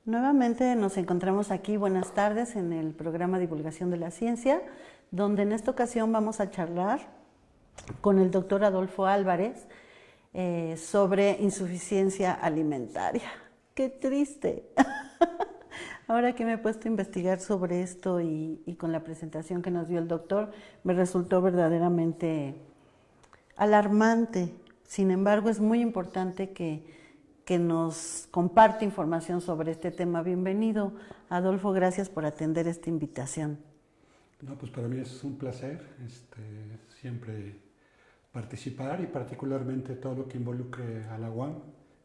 Nuevamente nos encontramos aquí, buenas tardes, en el programa Divulgación de la Ciencia, donde en esta ocasión vamos a charlar con el doctor Adolfo Álvarez sobre insuficiencia alimentaria. ¡Qué triste! Ahora que me he puesto a investigar sobre esto y con la presentación que nos dio el doctor, me resultó verdaderamente alarmante. Sin embargo, es muy importante que nos comparte información sobre este tema. Bienvenido, Adolfo, gracias por atender esta invitación. No, pues para mí es un placer siempre participar y particularmente todo lo que involucre a la UAM,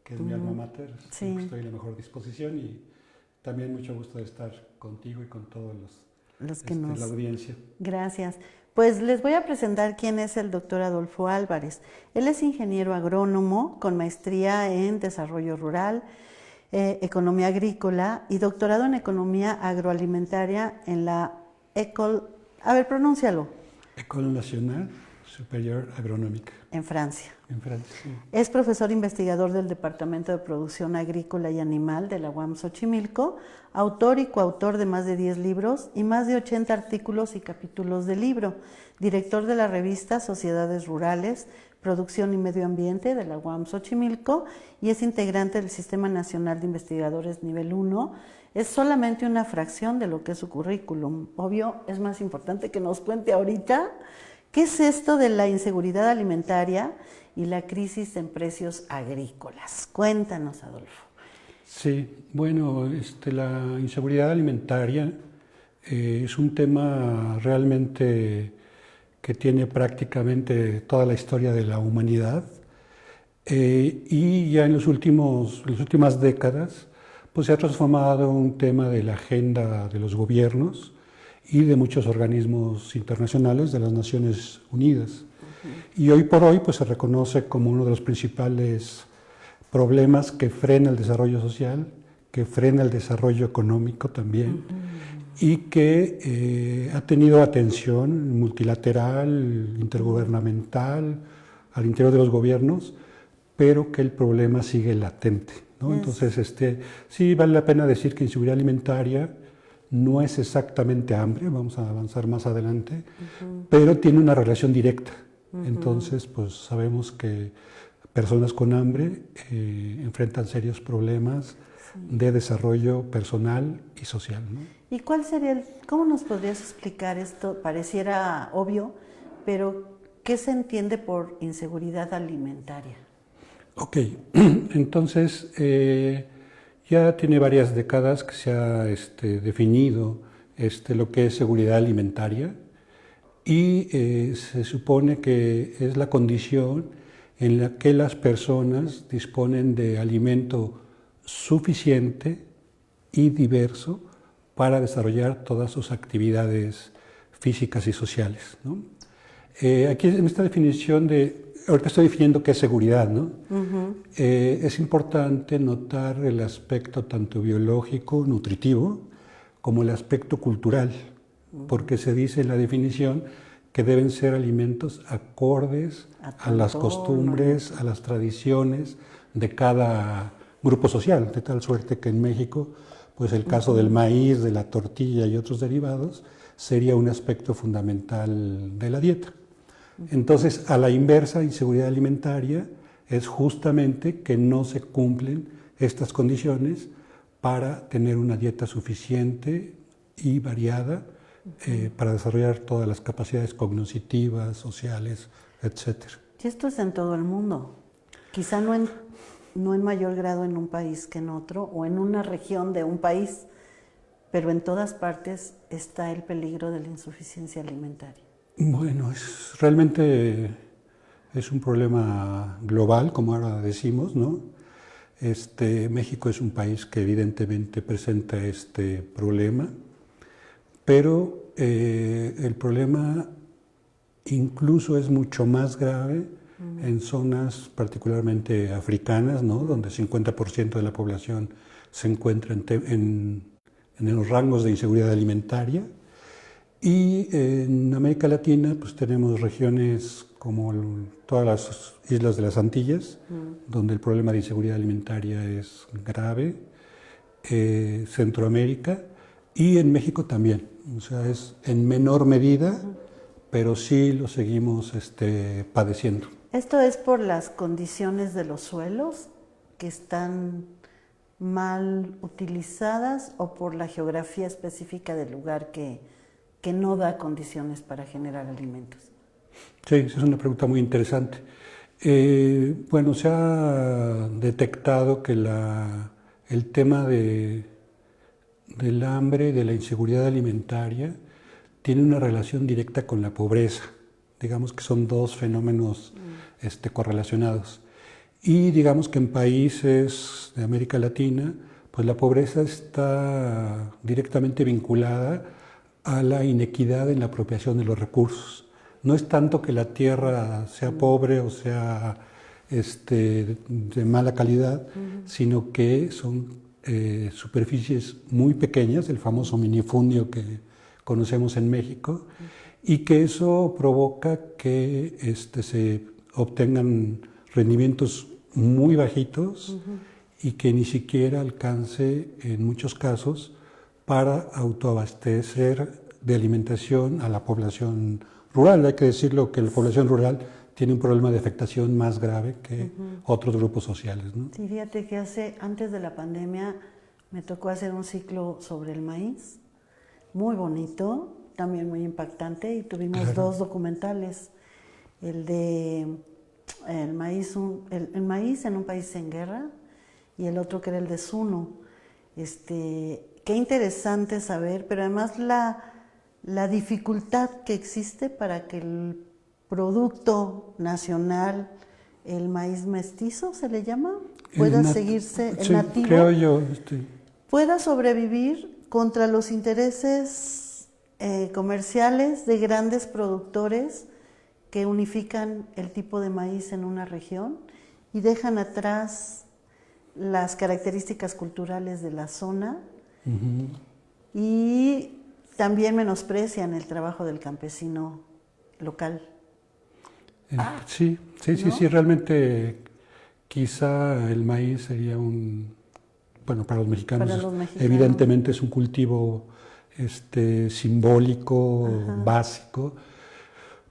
que es mi alma mater. Sí. Estoy en la mejor disposición y también mucho gusto de estar contigo y con todos la audiencia. Gracias. Pues les voy a presentar quién es el doctor Adolfo Álvarez. Él es ingeniero agrónomo con maestría en desarrollo rural, economía agrícola y doctorado en economía agroalimentaria en la École Nationale Supérieure Agronómique. En Francia. En Francia, sí. Es profesor investigador del Departamento de Producción Agrícola y Animal de la UAM Xochimilco, autor y coautor de más de 10 libros y más de 80 artículos y capítulos de libro, director de la revista Sociedades Rurales, Producción y Medio Ambiente de la UAM Xochimilco y es integrante del Sistema Nacional de Investigadores Nivel 1. Es solamente una fracción de lo que es su currículum. Obvio, es más importante que nos cuente ahorita qué es esto de la inseguridad alimentaria y la crisis en precios agrícolas. Cuéntanos, Adolfo. Sí, bueno, la inseguridad alimentaria es un tema realmente que tiene prácticamente toda la historia de la humanidad y ya en las últimas décadas pues se ha transformado en un tema de la agenda de los gobiernos y de muchos organismos internacionales de las Naciones Unidas. Y hoy por hoy pues se reconoce como uno de los principales problemas que frena el desarrollo social, que frena el desarrollo económico también, y que ha tenido atención multilateral, intergubernamental, al interior de los gobiernos, pero que el problema sigue latente, ¿no? Entonces, sí vale la pena decir que inseguridad alimentaria no es exactamente hambre, vamos a avanzar más adelante, pero tiene una relación directa. Entonces, pues sabemos que personas con hambre enfrentan serios problemas de desarrollo personal y social, ¿no? ¿Y cuál sería cómo nos podrías explicar esto? Pareciera obvio, pero ¿qué se entiende por inseguridad alimentaria? Ok, entonces ya tiene varias décadas que se ha definido lo que es seguridad alimentaria y se supone que es la condición en la que las personas disponen de alimento suficiente y diverso para desarrollar todas sus actividades físicas y sociales, ¿no? Aquí en esta definición ahorita estoy definiendo qué es seguridad, ¿no? Es importante notar el aspecto tanto biológico, nutritivo, como el aspecto cultural, porque se dice en la definición que deben ser alimentos acordes a las costumbres, a las tradiciones de cada grupo social, de tal suerte que en México, pues el caso del maíz, de la tortilla y otros derivados, sería un aspecto fundamental de la dieta. Entonces, a la inversa, inseguridad alimentaria es justamente que no se cumplen estas condiciones para tener una dieta suficiente y variada para desarrollar todas las capacidades cognitivas, sociales, etc. Y esto es en todo el mundo. Quizá no en mayor grado en un país que en otro, o en una región de un país, pero en todas partes está el peligro de la insuficiencia alimentaria. Bueno, realmente es un problema global, como ahora decimos, ¿no? México es un país que evidentemente presenta este problema, pero el problema incluso es mucho más grave en zonas particularmente africanas, ¿no? Donde 50% de la población se encuentra en los rangos de inseguridad alimentaria. Y en América Latina pues tenemos regiones como todas las islas de las Antillas, donde el problema de inseguridad alimentaria es grave, Centroamérica y en México también. O sea, es en menor medida, pero sí lo seguimos padeciendo. ¿Esto es por las condiciones de los suelos que están mal utilizadas o por la geografía específica del lugar que no da condiciones para generar alimentos? Sí, esa es una pregunta muy interesante. Bueno, se ha detectado que el tema del hambre, de la inseguridad alimentaria, tiene una relación directa con la pobreza. Digamos que son dos fenómenos correlacionados. Y digamos que en países de América Latina, pues la pobreza está directamente vinculada a la inequidad en la apropiación de los recursos. No es tanto que la tierra sea pobre o sea de mala calidad, sino que son superficies muy pequeñas, el famoso minifundio que conocemos en México, y que eso provoca que se obtengan rendimientos muy bajitos y que ni siquiera alcance en muchos casos para autoabastecer de alimentación a la población rural. Hay que decirlo que la población rural tiene un problema de afectación más grave que otros grupos sociales, ¿no? Sí, fíjate que antes de la pandemia me tocó hacer un ciclo sobre el maíz, muy bonito, también muy impactante, y tuvimos dos documentales, el de el maíz en un país en guerra y el otro que era el de Zuno. Qué interesante saber, pero además la dificultad que existe para que el producto nacional, el maíz mestizo se le llama, pueda seguirse, el nativo, creo yo, pueda sobrevivir contra los intereses comerciales de grandes productores que unifican el tipo de maíz en una región y dejan atrás las características culturales de la zona y también menosprecian el trabajo del campesino local. Sí, realmente quizá el maíz sería bueno, para los mexicanos, evidentemente es un cultivo simbólico, básico,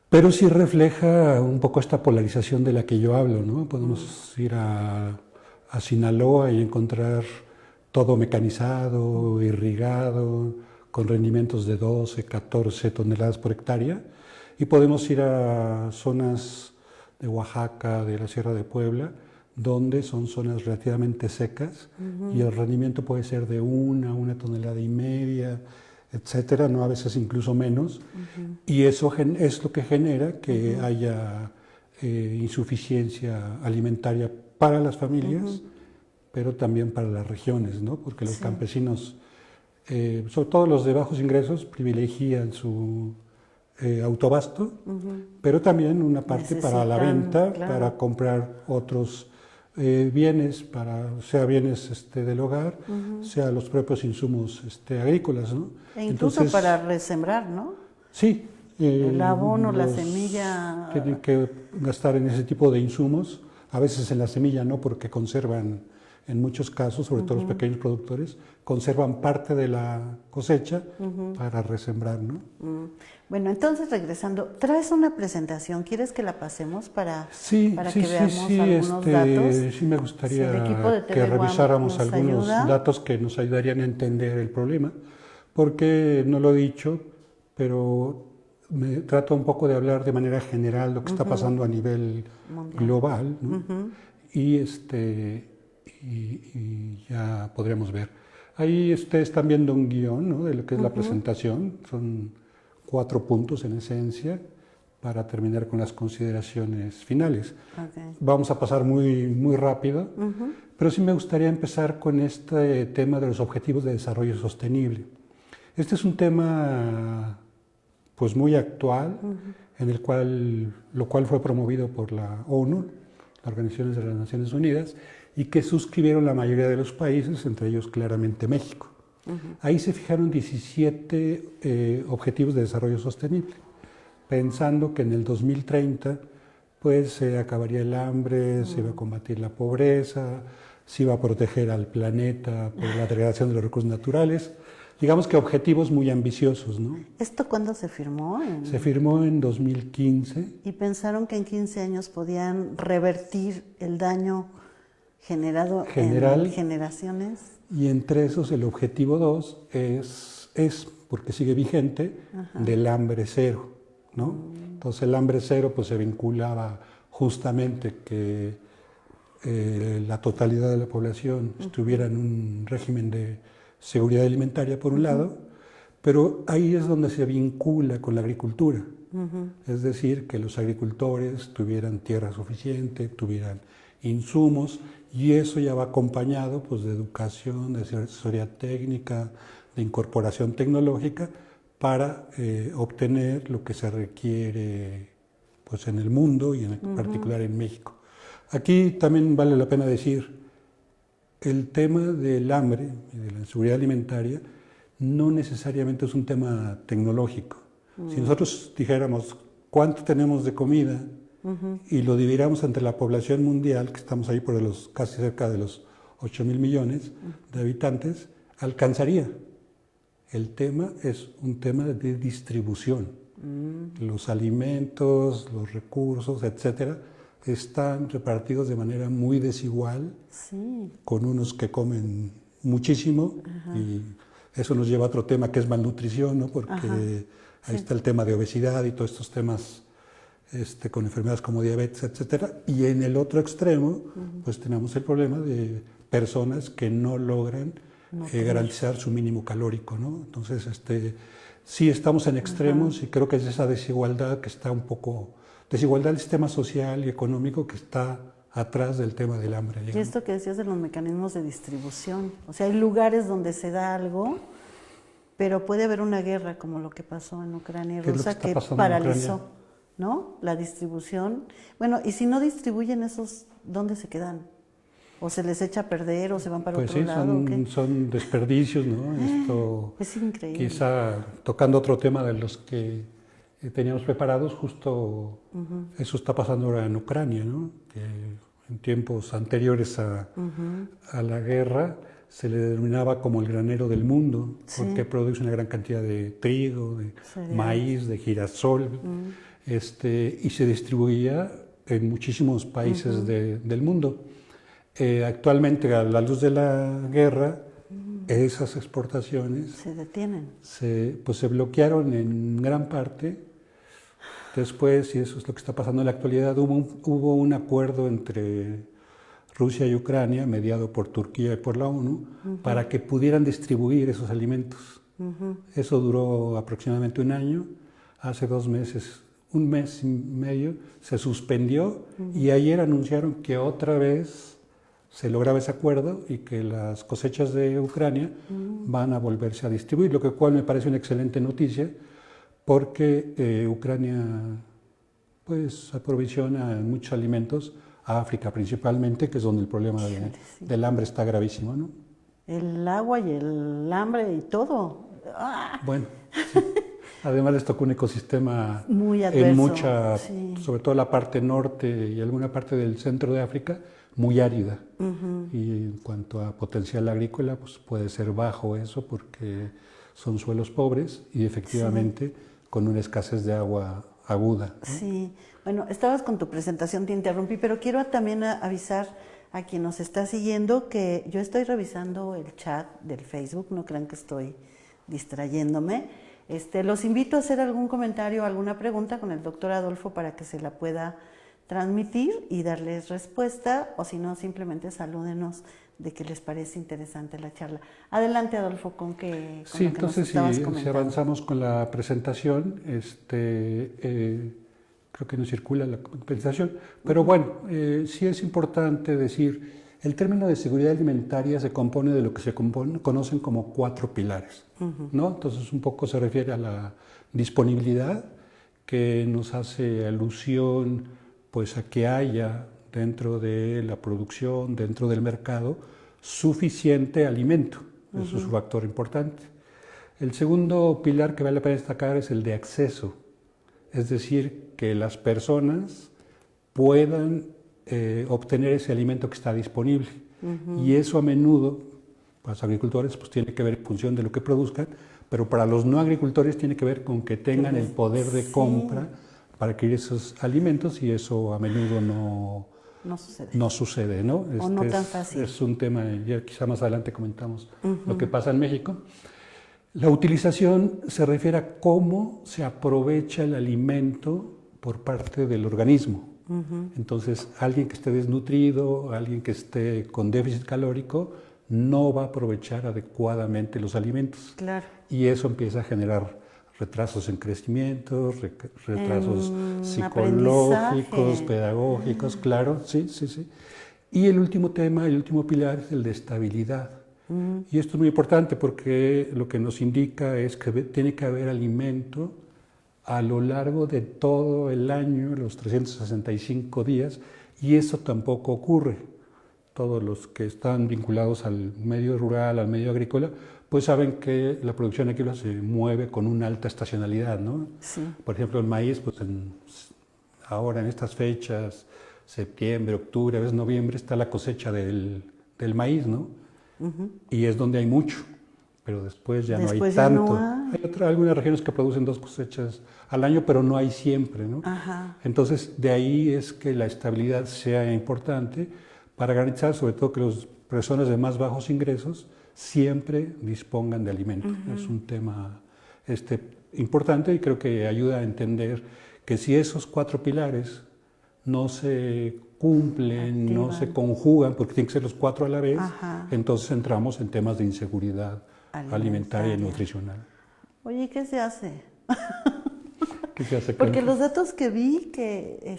pero sí refleja un poco esta polarización de la que yo hablo, ¿no? Podemos ir a Sinaloa y encontrar todo mecanizado, irrigado, con rendimientos de 12, 14 toneladas por hectárea, y podemos ir a zonas de Oaxaca, de la Sierra de Puebla, donde son zonas relativamente secas y el rendimiento puede ser de 1 tonelada y media, etcétera, no, a veces incluso menos, y eso es lo que genera que haya insuficiencia alimentaria para las familias, pero también para las regiones, ¿no? Porque los campesinos, sobre todo los de bajos ingresos, privilegian su autoabasto, pero también una parte para la venta, para comprar otros bienes, sea bienes del hogar, sea los propios insumos agrícolas, ¿no? E incluso entonces, para resembrar, ¿no? Sí. El abono, la semilla. Tienen que gastar en ese tipo de insumos, a veces en la semilla no, porque conservan, en muchos casos, sobre todo los pequeños productores, conservan parte de la cosecha para resembrar, ¿no? Bueno, entonces regresando, traes una presentación, ¿quieres que la pasemos para que veamos algunos datos? Sí, me gustaría que revisáramos algunos datos que nos ayudarían a entender el problema, porque no lo he dicho, pero me trato un poco de hablar de manera general lo que está pasando a nivel global, ¿no? Y ya podremos ver. Ahí ustedes están viendo un guión, ¿no?, de lo que es la presentación. Son 4 puntos en esencia para terminar con las consideraciones finales. Vamos a pasar muy, muy rápido, pero sí me gustaría empezar con este tema de los Objetivos de Desarrollo Sostenible. Este es un tema pues muy actual, lo cual fue promovido por la ONU, la Organización de las Naciones Unidas, y que suscribieron la mayoría de los países, entre ellos claramente México. Ahí se fijaron 17 objetivos de desarrollo sostenible, pensando que en el 2030 pues se acabaría el hambre, se iba a combatir la pobreza, se iba a proteger al planeta por la degradación de los recursos naturales. Digamos que objetivos muy ambiciosos, ¿no? ¿Esto cuándo se firmó? Se firmó en 2015. ¿Y pensaron que en 15 años podían revertir el daño generado en generaciones? Y entre esos el objetivo 2 es porque sigue vigente, del hambre cero, ¿no? Entonces el hambre cero pues se vinculaba justamente que la totalidad de la población estuviera en un régimen de seguridad alimentaria por un lado, pero ahí es donde se vincula con la agricultura. Es decir, que los agricultores tuvieran tierra suficiente, tuvieran insumos, y eso ya va acompañado pues, de educación, de asesoría técnica, de incorporación tecnológica para obtener lo que se requiere pues, en el mundo y en particular en México. Aquí también vale la pena decir, el tema del hambre y de la inseguridad alimentaria no necesariamente es un tema tecnológico. Si nosotros dijéramos cuánto tenemos de comida y lo dividiéramos entre la población mundial, que estamos ahí por casi cerca de los 8.000 millones de habitantes, alcanzaría. El tema es un tema de distribución. Los alimentos, los recursos, etcétera, están repartidos de manera muy desigual, con unos que comen muchísimo, y eso nos lleva a otro tema que es malnutrición, ¿no? Porque ahí está el tema de obesidad y todos estos temas con enfermedades como diabetes, etcétera. Y en el otro extremo, pues tenemos el problema de personas que no logran garantizar su mínimo calórico, ¿no? Entonces, sí estamos en extremos y creo que es esa desigualdad que está un poco... Desigualdad del sistema social y económico que está atrás del tema del hambre. Digamos. Y esto que decías de los mecanismos de distribución, o sea, hay lugares donde se da algo, pero puede haber una guerra como lo que pasó en Ucrania y Rusia que paralizó, ¿no? La distribución. Bueno, y si no distribuyen esos, ¿dónde se quedan? ¿O se les echa a perder o se van para otro lado? Son desperdicios, ¿no? Esto es increíble. Quizá tocando otro tema de los que teníamos preparados, justo eso está pasando ahora en Ucrania, ¿no? Que en tiempos anteriores a la guerra se le denominaba como el granero del mundo, porque produce una gran cantidad de trigo, de maíz, de girasol, y se distribuía en muchísimos países del mundo. Actualmente, a la luz de la guerra, esas exportaciones se detienen. Se bloquearon en gran parte. Después, y eso es lo que está pasando en la actualidad, hubo un acuerdo entre Rusia y Ucrania, mediado por Turquía y por la ONU, para que pudieran distribuir esos alimentos. Eso duró aproximadamente un año. Hace 2 meses, 1 mes y medio, se suspendió y ayer anunciaron que otra vez se lograba ese acuerdo y que las cosechas de Ucrania van a volverse a distribuir, lo cual me parece una excelente noticia, porque Ucrania pues aprovisiona muchos alimentos a África principalmente, que es donde el problema del hambre está gravísimo, ¿no? El agua y el hambre y todo. ¡Ah! Bueno, sí. Además les tocó un ecosistema muy adverso, sobre todo la parte norte y alguna parte del centro de África, muy árida. Y en cuanto a potencial agrícola, pues puede ser bajo eso porque son suelos pobres y efectivamente con una escasez de agua aguda, ¿no? Sí, bueno, estabas con tu presentación, te interrumpí, pero quiero también avisar a quien nos está siguiendo que yo estoy revisando el chat del Facebook, no crean que estoy distrayéndome. Los invito a hacer algún comentario o alguna pregunta con el doctor Adolfo para que se la pueda transmitir y darles respuesta, o si no, simplemente salúdenos de que les parece interesante la charla. Adelante, Adolfo, con que sí, entonces si avanzamos con la presentación, creo que no circula la presentación, pero bueno, sí es importante decir, el término de seguridad alimentaria se compone de lo que se conocen como 4 pilares, ¿no? Entonces un poco se refiere a la disponibilidad, que nos hace alusión pues a que haya dentro de la producción, dentro del mercado, suficiente alimento. Eso es un factor importante. El segundo pilar que vale la pena destacar es el de acceso, es decir, que las personas puedan obtener ese alimento que está disponible. Y eso a menudo, para los agricultores, pues tiene que ver en función de lo que produzcan, pero para los no agricultores tiene que ver con que tengan el poder de compra para adquirir esos alimentos, y eso a menudo no sucede, ¿no? O no tan fácil. Es un tema, ya quizá más adelante comentamos lo que pasa en México. La utilización se refiere a cómo se aprovecha el alimento por parte del organismo. Entonces, alguien que esté desnutrido, alguien que esté con déficit calórico, no va a aprovechar adecuadamente los alimentos. Claro. Y eso empieza a generar retrasos en crecimiento, retrasos psicológicos, pedagógicos, claro, sí. Y el último tema, el último pilar es el de estabilidad. Y esto es muy importante porque lo que nos indica es que tiene que haber alimento a lo largo de todo el año, los 365 días, y eso tampoco ocurre. Todos los que están vinculados al medio rural, al medio agrícola, pues saben que la producción agrícola se mueve con una alta estacionalidad, ¿no? Sí. Por ejemplo, el maíz, pues ahora en estas fechas, septiembre, octubre, a veces noviembre, está la cosecha del maíz, ¿no? Y es donde hay mucho, pero después ya no hay tanto. Hay algunas regiones que producen 2 cosechas al año, pero no hay siempre, ¿no? Entonces, de ahí es que la estabilidad sea importante para garantizar, sobre todo, que las personas de más bajos ingresos siempre dispongan de alimentos. Es un tema importante, y creo que ayuda a entender que si esos 4 pilares no se cumplen, no se conjugan, porque tienen que ser los 4 a la vez, entonces entramos en temas de inseguridad alimentaria y nutricional. Oye, ¿qué se hace? ¿Qué se hace? Porque los datos que vi, que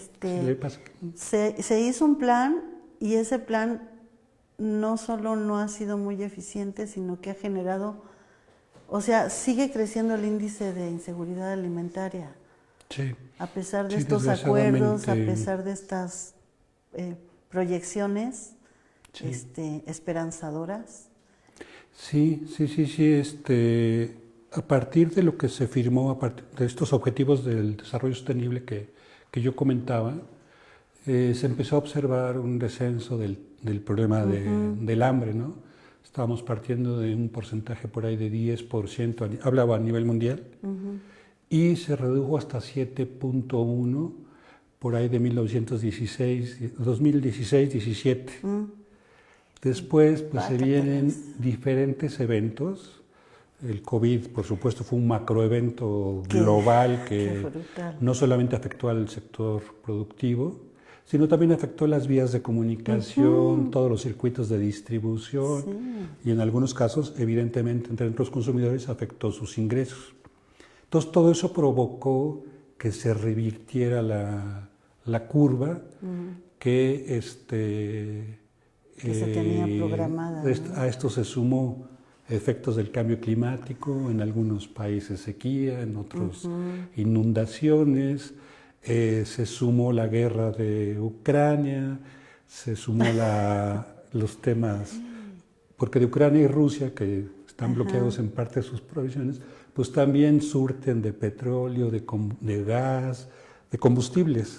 se hizo un plan, y ese plan no solo no ha sido muy eficiente, sino que ha generado, o sea, sigue creciendo el índice de inseguridad alimentaria. Sí. A pesar de estos acuerdos, a pesar de estas proyecciones esperanzadoras. Sí. A partir de lo que se firmó, a partir de estos objetivos del desarrollo sostenible que yo comentaba, se empezó a observar un descenso del problema del hambre, ¿no? Estábamos partiendo de un porcentaje por ahí de 10%, hablaba a nivel mundial, y se redujo hasta 7.1 por ahí de 2016-17. Después, pues se vienen diferentes eventos. El COVID, por supuesto, fue un macroevento global que no solamente afectó al sector productivo, sino también afectó las vías de comunicación, todos los circuitos de distribución, y en algunos casos, evidentemente, entre los consumidores afectó sus ingresos. Entonces, todo eso provocó que se revirtiera la curva que se tenía programada, ¿no? A esto se sumó efectos del cambio climático, en algunos países sequía, en otros inundaciones, se sumó la guerra de Ucrania, se sumó los temas, porque de Ucrania y Rusia, que están bloqueados en parte de sus provisiones, pues también surten de petróleo, de gas, de combustibles.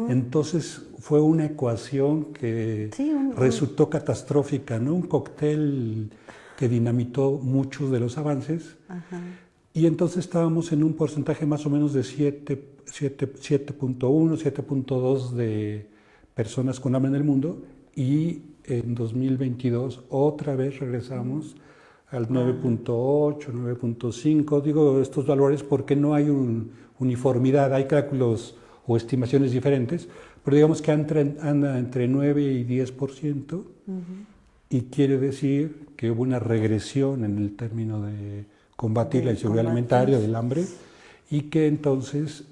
Entonces fue una ecuación que resultó catastrófica, ¿no? Un cóctel que dinamitó muchos de los avances. Y entonces estábamos en un porcentaje más o menos de 7.1, 7.2 de personas con hambre en el mundo, y en 2022 otra vez regresamos al 9.8, 9.5. Digo estos valores porque no hay uniformidad, hay cálculos o estimaciones diferentes, pero digamos que anda entre 9 y 10%, y quiere decir que hubo una regresión en el término de combatir la inseguridad alimentaria, del hambre, y que entonces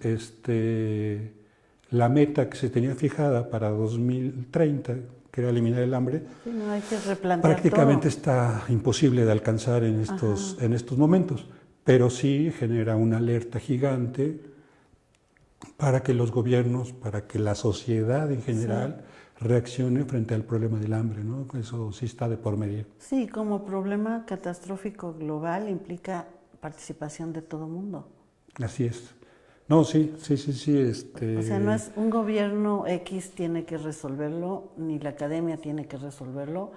la meta que se tenía fijada para 2030, que era eliminar el hambre, hay que replantear prácticamente todo. Está imposible de alcanzar en estos momentos, pero sí genera una alerta gigante para que los gobiernos, para que la sociedad en general reaccione frente al problema del hambre, ¿no? Eso sí está de por medio. Sí, como problema catastrófico global implica participación de todo el mundo. Así es. No, sí. O sea, no es un gobierno X tiene que resolverlo, ni la academia tiene que resolverlo,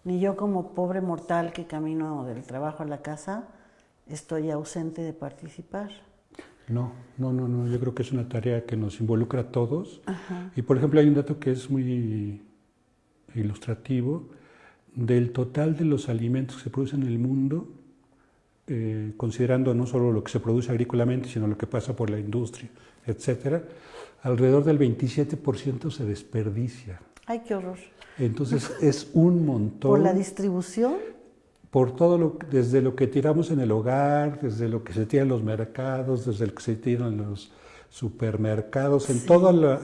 ni yo como pobre mortal que camino del trabajo a la casa estoy ausente de participar. No, yo creo que es una tarea que nos involucra a todos. Ajá. Y por ejemplo hay un dato que es muy ilustrativo. Del total de los alimentos que se producen en el mundo, considerando no solo lo que se produce agrícolamente, sino lo que pasa por la industria, etcétera, alrededor del 27% se desperdicia. Ay, qué horror. Entonces es un montón. ¿Por la distribución? Por todo desde lo que tiramos en el hogar, desde lo que se tira en los mercados, desde lo que se tira en los supermercados, en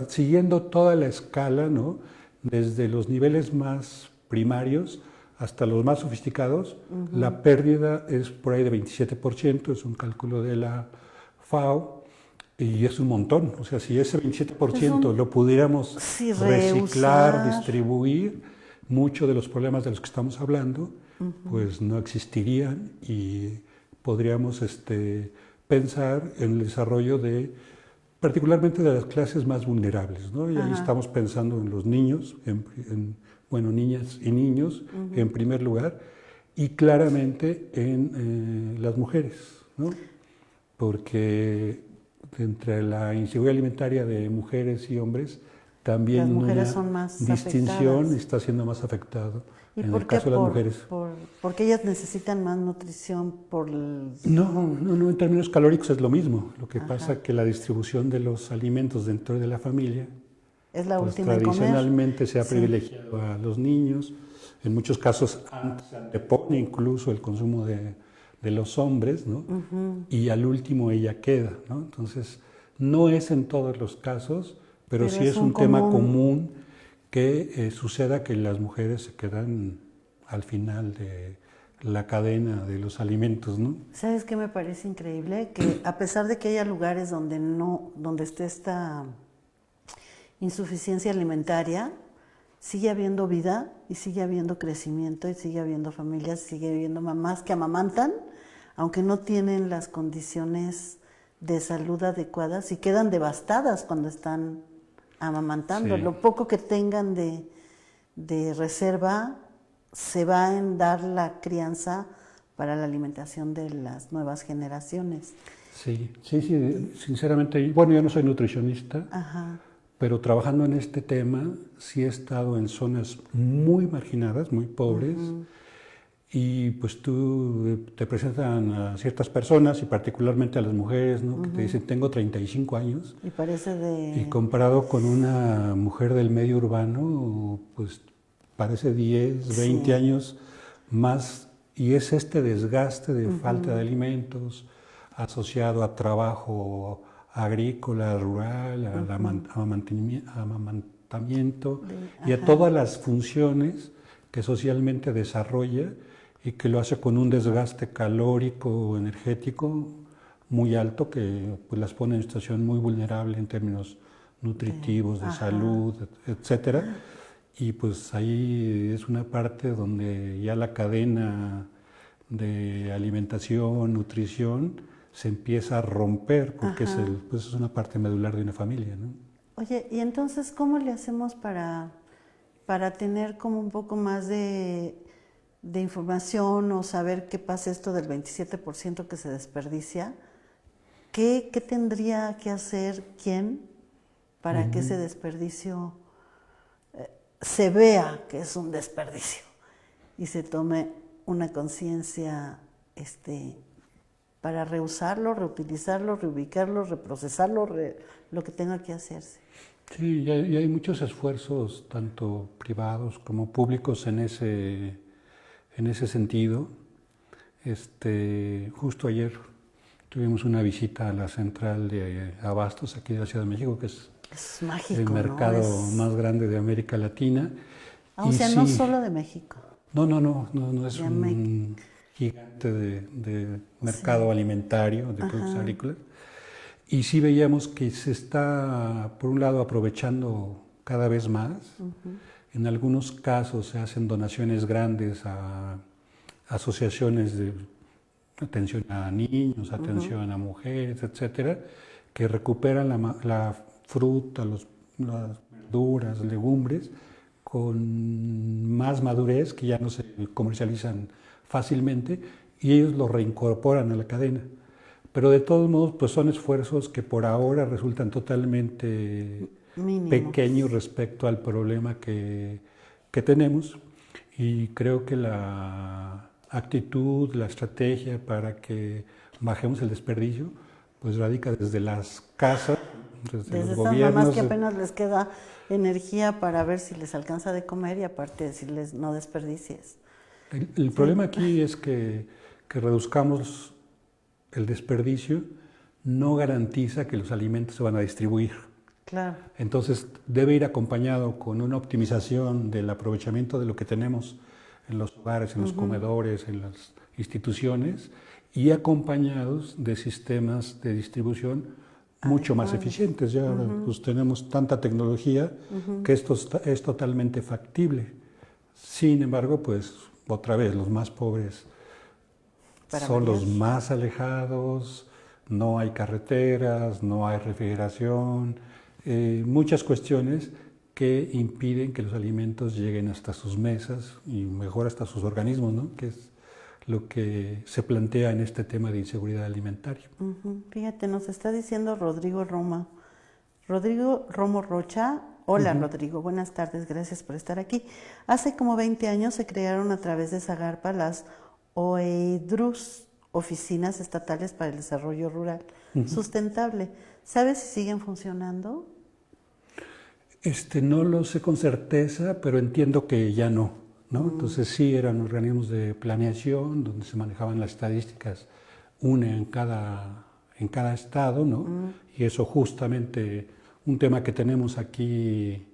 siguiendo toda la escala, ¿no? Desde los niveles más primarios hasta los más sofisticados, la pérdida es por ahí de 27%, es un cálculo de la FAO, y es un montón. O sea, si ese 27% lo pudiéramos reciclar, distribuir, muchos de los problemas de los que estamos hablando, pues no existirían y podríamos pensar en el desarrollo particularmente de las clases más vulnerables, ¿no? Y ahí estamos pensando en los niños, bueno, niñas y niños en primer lugar, y claramente en las mujeres, ¿no? Porque entre la inseguridad alimentaria de mujeres y hombres, también las mujeres una son más distinción afectadas. está siendo más afectado en el caso de las mujeres. Porque ellas necesitan más nutrición por No, en términos calóricos es lo mismo. Lo que pasa es que la distribución de los alimentos dentro de la familia es la pues última en comer. Tradicionalmente se ha privilegiado a los niños. En muchos casos antes se antepone incluso el consumo de los hombres, ¿no? Y al último ella queda, ¿no? Entonces, no es en todos los casos, pero sí es un tema común que suceda que las mujeres se quedan al final de la cadena de los alimentos, ¿no? ¿Sabes qué me parece increíble? Que a pesar de que haya lugares donde esté esta insuficiencia alimentaria, sigue habiendo vida y sigue habiendo crecimiento y sigue habiendo familias, sigue habiendo mamás que amamantan, aunque no tienen las condiciones de salud adecuadas y quedan devastadas cuando están amamantando. Sí. Lo poco que tengan de reserva se va en dar la crianza para la alimentación de las nuevas generaciones. Sí, sinceramente, bueno, yo no soy nutricionista, pero trabajando en este tema sí he estado en zonas muy marginadas, muy pobres, y pues te presentan a ciertas personas y particularmente a las mujeres, ¿no? Que te dicen tengo 35 años y parece y comparado con una mujer del medio urbano pues parece 10, 20 años más, y es este desgaste de falta de alimentos asociado a trabajo agrícola, rural, al amamantamiento y a todas las funciones que socialmente desarrolla y que lo hace con un desgaste calórico, energético muy alto que pues, las pone en una situación muy vulnerable en términos nutritivos, de salud, etcétera. Y pues ahí es una parte donde ya la cadena de alimentación, nutrición, se empieza a romper porque es una parte medular de una familia, ¿no? Oye, y entonces, ¿cómo le hacemos para tener como un poco más de información o saber qué pasa esto del 27% que se desperdicia? ¿Qué tendría que hacer quién para que ese desperdicio se vea que es un desperdicio y se tome una conciencia para reusarlo, reutilizarlo, reubicarlo, reprocesarlo, lo que tenga que hacerse? Sí, y hay muchos esfuerzos, tanto privados como públicos, en ese sentido. Justo ayer tuvimos una visita a la central de abastos aquí de la Ciudad de México, que es mágico, el mercado más grande de América Latina. O sea, no solo de México. No, es un gigante de mercado alimentario, de productos agrícolas. Y sí veíamos que se está, por un lado, aprovechando cada vez más. En algunos casos se hacen donaciones grandes a asociaciones de atención a niños, atención a mujeres, etcétera, que recuperan la fruta, las verduras, legumbres, con más madurez, que ya no se comercializan fácilmente, y ellos lo reincorporan a la cadena. Pero de todos modos, pues son esfuerzos que por ahora resultan totalmente Mínimos. pequeños respecto al problema que tenemos. Y creo que la actitud, la estrategia para que bajemos el desperdicio, pues radica desde las casas, desde los Desde esas gobiernos. mamás que apenas les queda energía para ver si les alcanza de comer y aparte decirles no desperdicies. El problema aquí es que reduzcamos el desperdicio no garantiza que los alimentos se van a distribuir. Claro. Entonces debe ir acompañado con una optimización del aprovechamiento de lo que tenemos en los hogares, en los comedores, en las instituciones, y acompañados de sistemas de distribución mucho más eficientes. Ya pues, tenemos tanta tecnología que esto es totalmente factible. Sin embargo, pues otra vez, los más pobres son los más alejados, no hay carreteras, no hay refrigeración, muchas cuestiones que impiden que los alimentos lleguen hasta sus mesas y mejor hasta sus organismos, ¿no? Que es lo que se plantea en este tema de inseguridad alimentaria. Fíjate, nos está diciendo Rodrigo Romo Rocha. Hola Rodrigo, buenas tardes, gracias por estar aquí. Hace como 20 años se crearon a través de Zagarpa las OEDRUS, Oficinas Estatales para el Desarrollo Rural Sustentable. ¿Sabes si siguen funcionando? No lo sé con certeza, pero entiendo que ya no, ¿no? Entonces sí eran organismos de planeación donde se manejaban las estadísticas, una en cada estado, ¿no? Y eso justamente un tema que tenemos aquí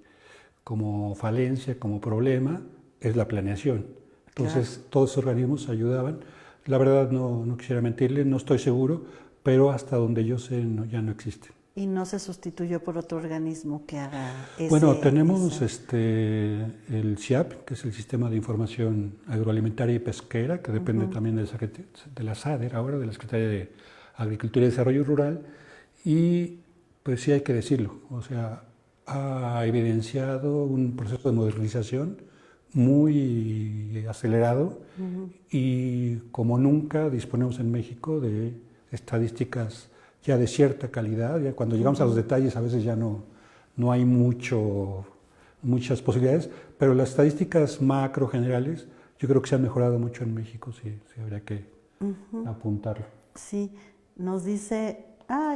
como falencia, como problema, es la planeación. Entonces todos esos organismos ayudaban. La verdad no quisiera mentirle, no estoy seguro, pero hasta donde yo sé ya no existe. ¿Y no se sustituyó por otro organismo que haga ese? Bueno, tenemos el SIAP, que es el Sistema de Información Agroalimentaria y Pesquera, que depende también de la SADER, ahora de la Secretaría de Agricultura y Desarrollo Rural, y pues sí hay que decirlo, o sea, ha evidenciado un proceso de modernización muy acelerado y como nunca disponemos en México de estadísticas ya de cierta calidad. Ya cuando llegamos a los detalles a veces ya no hay muchas posibilidades, pero las estadísticas macro generales yo creo que se han mejorado mucho en México, sí habría que apuntarlo. Sí, nos dice,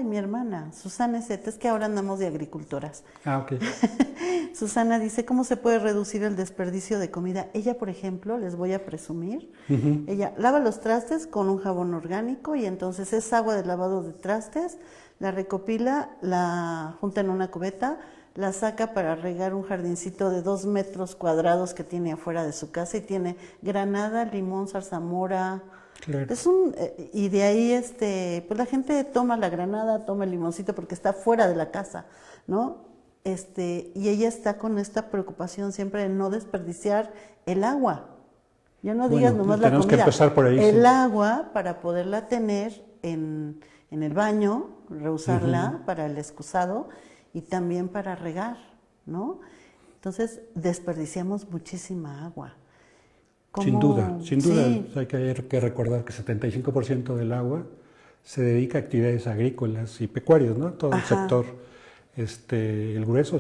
mi hermana, Susana Zeta, es que ahora andamos de agricultoras. Ok. Susana dice, ¿cómo se puede reducir el desperdicio de comida? Ella, por ejemplo, les voy a presumir, ella lava los trastes con un jabón orgánico y entonces es agua de lavado de trastes, la recopila, la junta en una cubeta, la saca para regar un jardincito de 2 metros cuadrados que tiene afuera de su casa y tiene granada, limón, zarzamora. Claro. Y de ahí pues la gente toma la granada, toma el limoncito porque está fuera de la casa, ¿no? Y ella está con esta preocupación siempre de no desperdiciar el agua. Ya no digas nomás la comida. Tenemos que empezar por ahí. El agua para poderla tener en el baño, reusarla para el excusado y también para regar, ¿no? Entonces desperdiciamos muchísima agua. Sin duda. Sí. Hay que recordar que 75% del agua se dedica a actividades agrícolas y pecuarias, ¿no? Todo el sector. El grueso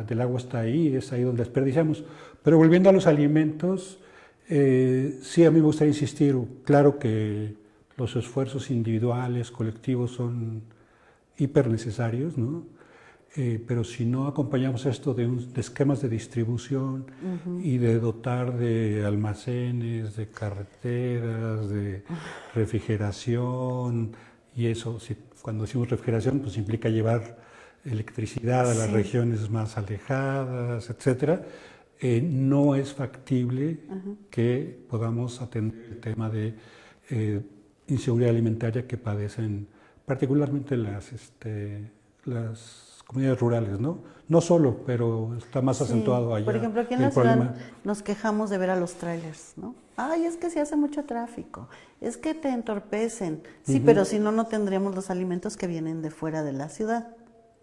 del agua está ahí, es ahí donde desperdiciamos. Pero volviendo a los alimentos, sí, a mí me gustaría insistir, claro que los esfuerzos individuales, colectivos son hiper necesarios, ¿no? Pero si no acompañamos esto de esquemas de distribución y de dotar de almacenes, de carreteras, de refrigeración, y eso, cuando decimos refrigeración, pues implica llevar electricidad a las regiones más alejadas, etcétera, no es factible que podamos atender el tema de inseguridad alimentaria que padecen particularmente las comunidades rurales, ¿no? No solo, pero está más acentuado allá. Por ejemplo, aquí en la ciudad nos quejamos de ver a los trailers, ¿no? Ay, es que se hace mucho tráfico, es que te entorpecen. Sí, pero si no, no tendríamos los alimentos que vienen de fuera de la ciudad.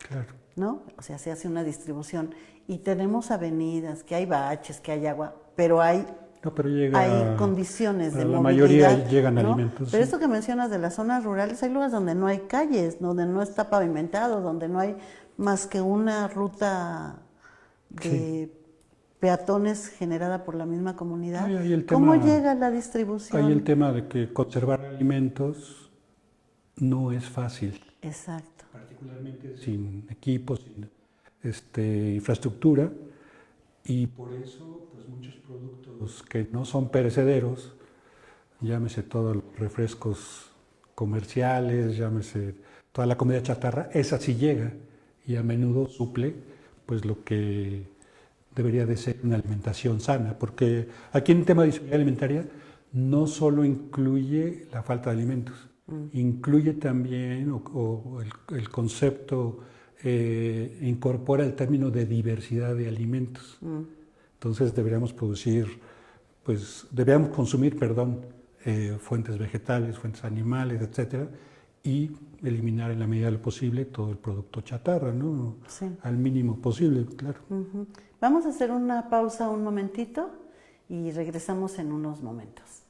Claro. ¿No? O sea, se hace una distribución y tenemos avenidas, que hay baches, que hay agua, pero hay No, pero hay condiciones de la movilidad. mayoría llegan ¿no? alimentos. Pero Sí. esto que mencionas de las zonas rurales, hay lugares donde no hay calles, donde no está pavimentado, donde no hay más que una ruta de peatones generada por la misma comunidad. No, y ahí ¿Cómo llega la distribución? Hay el tema de que conservar alimentos no es fácil. Exacto. Particularmente sin equipos, sin infraestructura, y por eso pues muchos productos que no son perecederos, llámese todos los refrescos comerciales, llámese toda la comida chatarra, esa sí llega y a menudo suple pues lo que debería de ser una alimentación sana, porque aquí en el tema de seguridad alimentaria no solo incluye la falta de alimentos, incluye también el concepto incorpora el término de diversidad de alimentos. Entonces deberíamos consumir, fuentes vegetales, fuentes animales, etcétera, y eliminar en la medida de lo posible todo el producto chatarra, ¿no? Sí. Al mínimo posible, claro. Vamos a hacer una pausa un momentito y regresamos en unos momentos.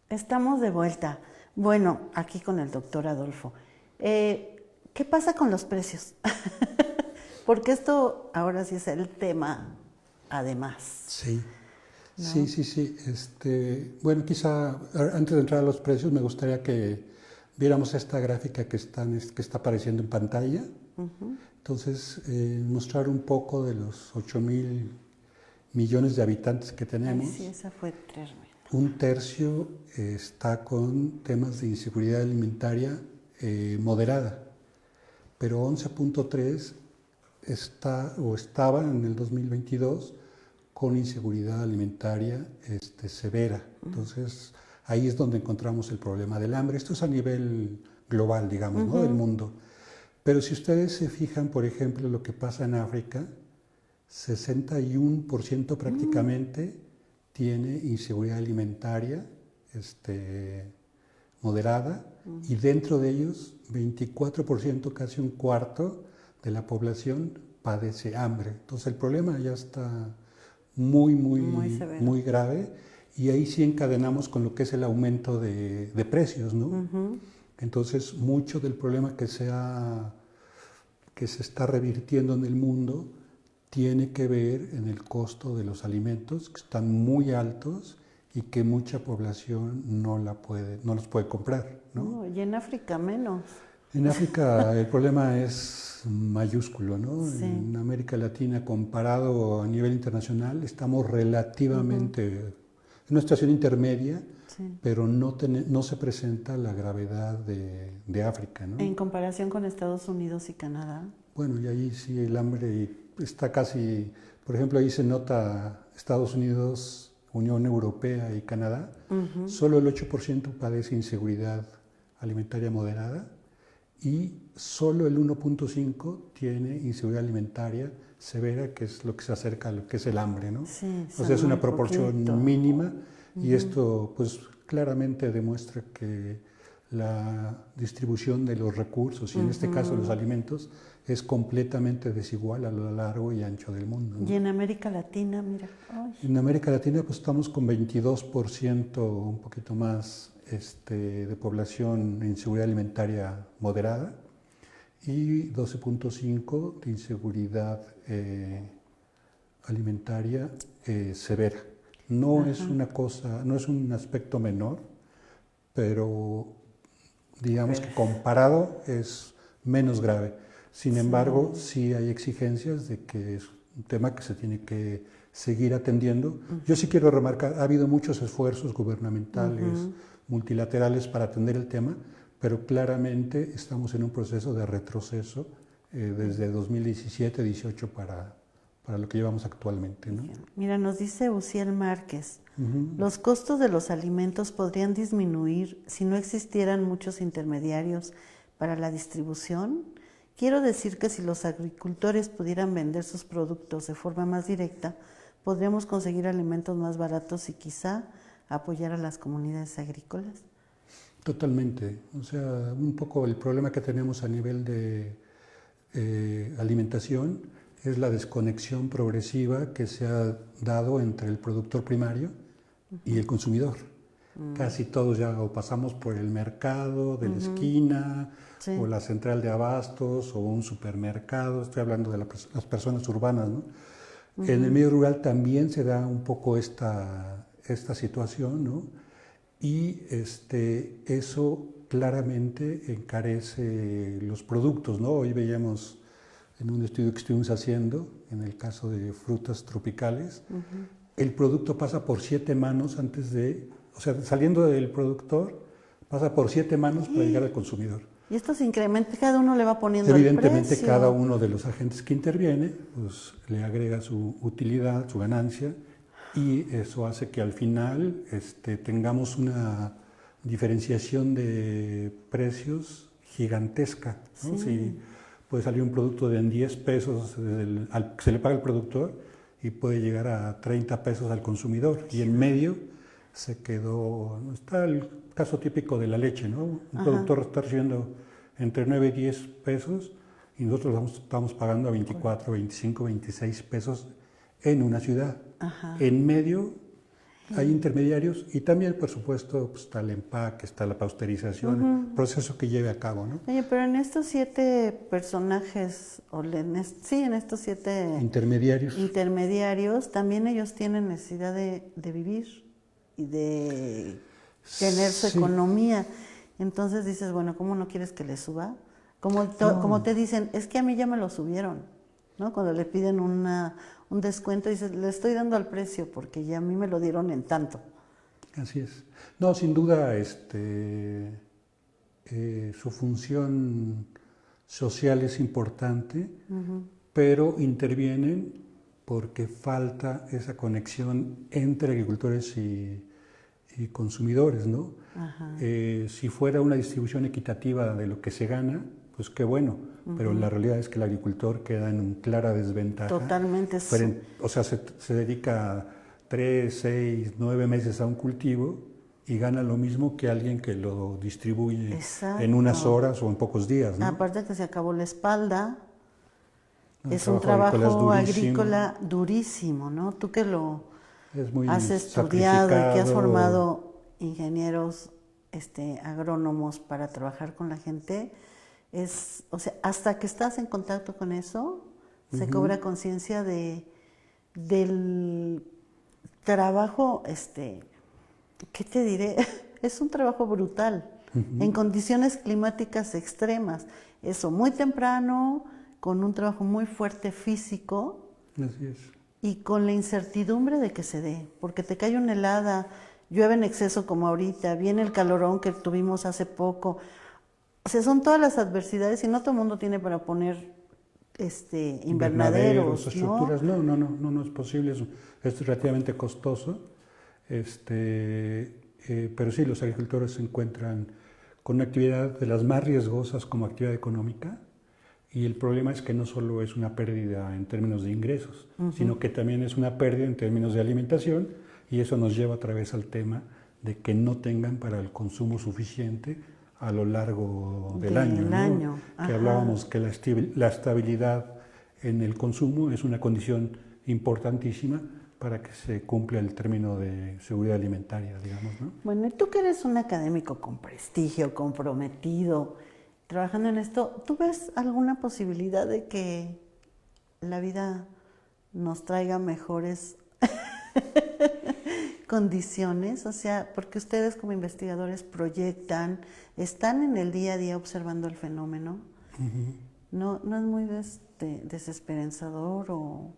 Estamos de vuelta. Bueno, aquí con el doctor Adolfo. ¿Qué pasa con los precios? Porque esto ahora sí es el tema, además. Sí, ¿no? sí. Bueno, quizá antes de entrar a los precios me gustaría que viéramos esta gráfica que está apareciendo en pantalla. Entonces, mostrar un poco de los 8,000 millones de habitantes que tenemos. Ay, sí, esa fue terrible. un tercio está con temas de inseguridad alimentaria moderada, pero 11.3 está o estaba en el 2022 con inseguridad alimentaria severa. Entonces, ahí es donde encontramos el problema del hambre. Esto es a nivel global, digamos, ¿no? Del mundo. Pero si ustedes se fijan, por ejemplo, lo que pasa en África, 61% prácticamente tiene inseguridad alimentaria moderada, y dentro de ellos 24%, casi un cuarto de la población padece hambre. Entonces el problema ya está muy grave, y ahí sí encadenamos con lo que es el aumento de precios, ¿no? Entonces mucho del problema que se está revirtiendo en el mundo tiene que ver en el costo de los alimentos, que están muy altos y que mucha población no los puede comprar, ¿no? Y en África menos. En África el problema es mayúsculo, ¿no? Sí. En América Latina, comparado a nivel internacional, estamos relativamente en una situación intermedia, pero no se presenta la gravedad de África, ¿no? En comparación con Estados Unidos y Canadá. Bueno, y ahí sí el hambre está casi, por ejemplo, ahí se nota Estados Unidos, Unión Europea y Canadá, solo el 8% padece inseguridad alimentaria moderada, y solo el 1.5% tiene inseguridad alimentaria severa, que es lo que se acerca a lo que es el hambre, ¿no? Sí, o sea, es una proporción mínima, y esto pues claramente demuestra que la distribución de los recursos, y en este caso los alimentos, es completamente desigual a lo largo y ancho del mundo, ¿no? Y en América Latina, mira. En América Latina pues estamos con 22%, un poquito más, de población en inseguridad alimentaria moderada, y 12.5% de inseguridad alimentaria severa. No es una cosa, no es un aspecto menor, pero digamos que comparado es menos grave. Sin embargo, sí hay exigencias de que es un tema que se tiene que seguir atendiendo. Yo sí quiero remarcar, ha habido muchos esfuerzos gubernamentales, multilaterales para atender el tema, pero claramente estamos en un proceso de retroceso desde 2017-18 para lo que llevamos actualmente, ¿no? Mira, nos dice Uciel Márquez, los costos de los alimentos podrían disminuir si no existieran muchos intermediarios para la distribución. Quiero decir que si los agricultores pudieran vender sus productos de forma más directa, podríamos conseguir alimentos más baratos y quizá apoyar a las comunidades agrícolas. Totalmente. O sea, un poco el problema que tenemos a nivel de alimentación es la desconexión progresiva que se ha dado entre el productor primario y el consumidor. Casi todos ya o pasamos por el mercado de la esquina, o la central de abastos, o un supermercado. Estoy hablando de las personas urbanas, ¿no? En el medio rural también se da un poco esta situación, ¿no? Y eso claramente encarece los productos, ¿no? Hoy veíamos en un estudio que estuvimos haciendo, en el caso de frutas tropicales, el producto pasa por 7 manos o sea, saliendo del productor, pasa por 7 manos para llegar al consumidor. Y esto se incrementa, cada uno le va poniendo Evidentemente, el precio. cada uno de los agentes que interviene, pues le agrega su utilidad, su ganancia, y eso hace que al final tengamos una diferenciación de precios gigantesca, ¿no? Si puede salir un producto de en 10 pesos que se le paga al productor, y puede llegar a 30 pesos al consumidor, y en medio se quedó. Está el caso típico de la leche, ¿no? Un productor está recibiendo entre 9 y 10 pesos, y nosotros estamos pagando a 24, 25, 26 pesos en una ciudad. En medio hay intermediarios, y también, por supuesto, pues, está el empaque, está la pasteurización, proceso que lleve a cabo, ¿no? Oye, pero en estos 7 personajes, en estos 7 intermediarios, también ellos tienen necesidad de vivir y de tener su economía. Entonces dices, bueno, ¿cómo no quieres que le suba? Como te dicen, es que a mí ya me lo subieron, ¿no? Cuando le piden un descuento, dices, le estoy dando al precio porque ya a mí me lo dieron en tanto. Así es. No, sin duda, su función social es importante, pero intervienen porque falta esa conexión entre agricultores y consumidores, ¿no? Si fuera una distribución equitativa de lo que se gana, pues qué bueno, pero la realidad es que el agricultor queda en clara desventaja. Totalmente. O sea, se dedica 3, 6, 9 meses a un cultivo y gana lo mismo que alguien que lo distribuye en unas horas o en pocos días, ¿no? Aparte que se acabó la espalda, es un trabajo trabajo agrícola durísimo, ¿no? Tú que lo has estudiado y que has formado ingenieros agrónomos para trabajar con la gente, o sea, hasta que estás en contacto con eso, se cobra conciencia del trabajo, ¿qué te diré? Es un trabajo brutal, en condiciones climáticas extremas. Eso, muy temprano, con un trabajo muy fuerte físico. Así es. Y con la incertidumbre de que se dé, porque te cae una helada, llueve en exceso como ahorita, viene el calorón que tuvimos hace poco. O sea, son todas las adversidades y no todo el mundo tiene para poner invernaderos, estructuras. No es posible, es relativamente costoso. Pero sí, los agricultores se encuentran con una actividad de las más riesgosas como actividad económica. Y el problema es que no solo es una pérdida en términos de ingresos, sino que también es una pérdida en términos de alimentación, y eso nos lleva otra vez al tema de que no tengan para el consumo suficiente a lo largo del año, ¿no? Que hablábamos que la estabilidad en el consumo es una condición importantísima para que se cumpla el término de seguridad alimentaria, digamos, ¿no? Bueno, y tú que eres un académico con prestigio, comprometido, trabajando en esto, ¿tú ves alguna posibilidad de que la vida nos traiga mejores condiciones? O sea, porque ustedes como investigadores proyectan, están en el día a día observando el fenómeno. ¿No es muy desesperanzador o...?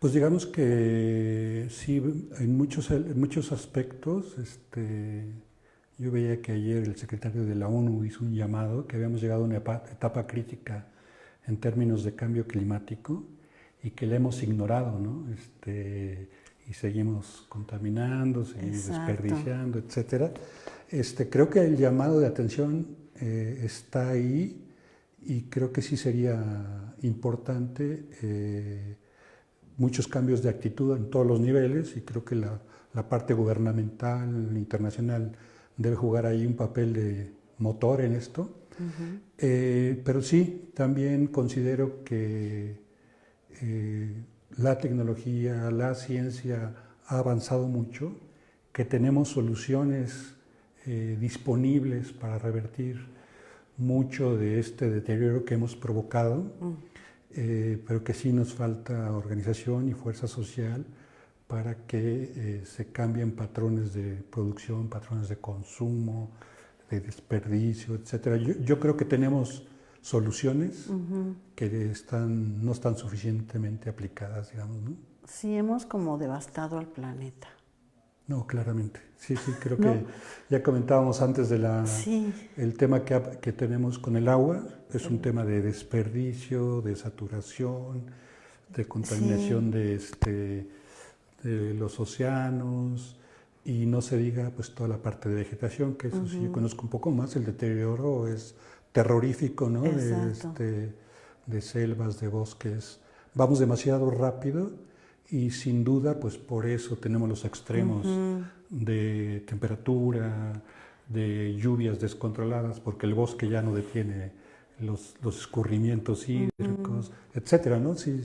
Pues digamos que sí, en muchos aspectos. Yo veía que ayer el secretario de la ONU hizo un llamado que habíamos llegado a una etapa crítica en términos de cambio climático y que la hemos ignorado, ¿no? Y seguimos contaminando, seguimos desperdiciando, etcétera. Creo que el llamado de atención está ahí, y creo que sí sería importante muchos cambios de actitud en todos los niveles, y creo que la parte gubernamental, internacional, debe jugar ahí un papel de motor en esto. Pero sí, también considero que la tecnología, la ciencia ha avanzado mucho, que tenemos soluciones disponibles para revertir mucho de este deterioro que hemos provocado, pero que sí nos falta organización y fuerza social para que se cambien patrones de producción, patrones de consumo, de desperdicio, etc. Yo creo que tenemos soluciones que no están suficientemente aplicadas, digamos, ¿no? Sí, hemos como devastado al planeta. No, claramente. Sí, creo que ya comentábamos antes de el tema que tenemos con el agua. Es un tema de desperdicio, de saturación, de contaminación de los océanos, y no se diga pues toda la parte de vegetación, que eso sí yo conozco un poco más. El deterioro es terrorífico, ¿no? De selvas, de bosques. Vamos demasiado rápido, y sin duda pues por eso tenemos los extremos de temperatura, de lluvias descontroladas, porque el bosque ya no detiene los escurrimientos hídricos, etcétera, ¿no? Sí.